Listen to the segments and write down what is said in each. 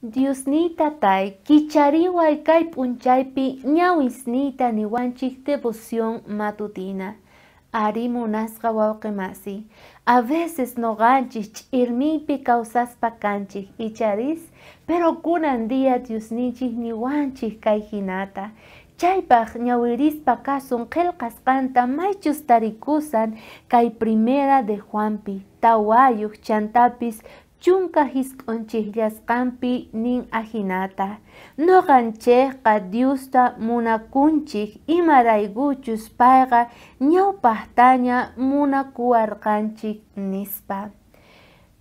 Diosnita tay, kichariway kay p'unchaypi ñawisnita niwanchik devoción matutina. Ari munasqa wawqimasi. A veces noqanchik ch'irmiypi kawsaspa kanchik icharis, pero kunan día Diosninchik niwanchik kay hinata. Chaypaq ñawirispa kasun qillqasqanta maychus tarikusan kay primera de Juanpi, tawayuq chantapis chunka hisk'unchikllashqanpi nin ahinata. Noqanchikqa Diosta munakunchik imaraykuchus payqa ñawpaqtaña munakuwarqanchik nispa.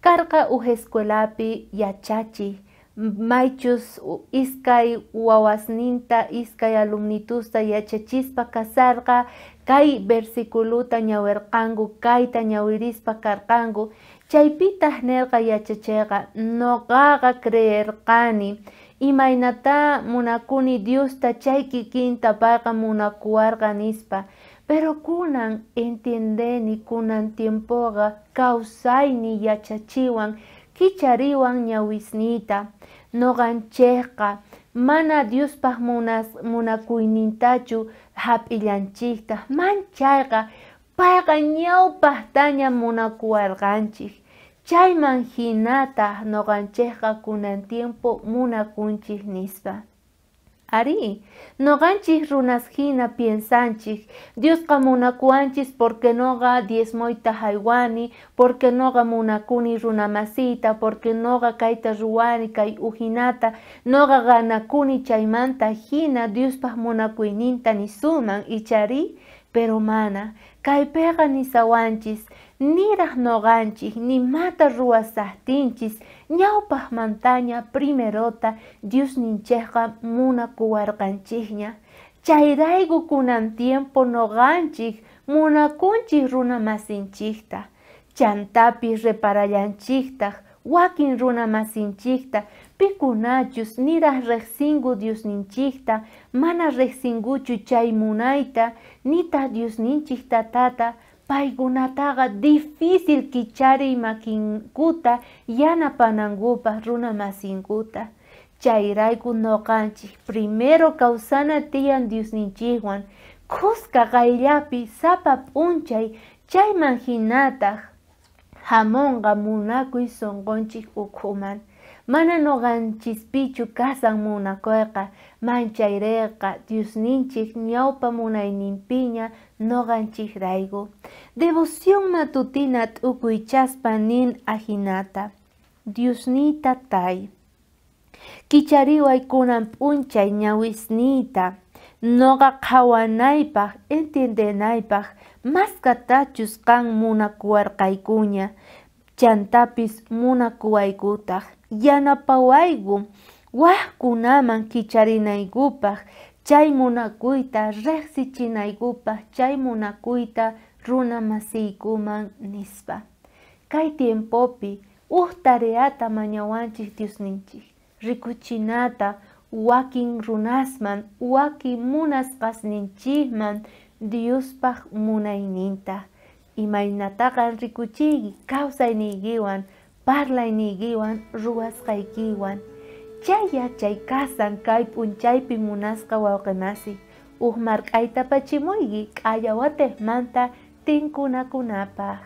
Karqa escuelapi yachachiq, maychus iskay wawasninta iskay alumnitusta yachachispa kasarqa kay versiculuta ñawirqanku kayta ñawirispa karqanku. Chaypitaq nirqa yachachiqa noqaqa creerqani imaynata munakuni Diosta chay kikinta payqa munakuwarqa nispa, pero kunan entendeni kunan tiempoqa kawsayni yachachiwan kichariwan ñawisnita. Noqanchikqa mana Diospaq munakuynintachu hap'illanchikta manchayqa payqa ñawpaqtaña munakuwarqanchik. Chayman hinata noqanchikqa kunan tiempo munakunchik nispa. Ari, noqanchik runas hina piensanchik, Diosqa munakuanchis porque noqa diezmoyta haywani, porque noqa munakuni runamasita, porque noqa kayta ruwani kay uhinata, noqa ganakuni chaymanta hina Diospaq munakuyninta nisuman ichari, pero mana, kaypiqa nisawanchis, niraq noqanchik, nimata ruwasaqtinchis, ñawpaqmantaña primerota Diosninchikqa munakuwarqanchikña. Chayrayku kunan tiempo noqanchik munakunchik runamasinchikta, chantapis reparallanchiktaq, wakin runamasinchikta, pikunachus niraq riqsinku Diosninchikta, mana riqsinkuchu chay munayta, nita Diosninchik tatata, paykunataqa difícil kichariy makinkuta yanapanankupaq runamasinkuta. Chayrayku noqanchik primero kawsana tiyan Diosninchikwan, kusqa qayllapi sapa p'unchay chayman hinataq hamunqa munakuy sunqunchik ukhuman. Mana noqanchispichu kasan munakuyqa, manchayrayqa Diosninchik ñawpa munayninpiña noqanchikrayku. Devoción matutina t'ukuychaspa nin ahinata. Diosnita tay, kichariway kunan p'unchay ñawisnita, noqa qhawanaypaq, entendenaypaq, maskatachus kan munakuwarqaykuña, chantapis munakuwaykutaq, yanapawayku waqkunaman kicharinaykupaq, chay munakuyta riqsichinaykupaq, chay munakuyta runamasiykuman nispa. Kay tiempopi tareata mañawanchik Diosninchik, rikuchinata wakin runasman, wakin munasqasninchikman Diospaq munayninta. Imaynataqa rikuchiyki kawsayniykiwan, parlaynikiwan, ruwasqaykiwan. Chay yachay kasan kay p'unchaypi munasqa wawqimasi, mark'ayta pachimuyki k'aya watejmanta tinkunakunapaq.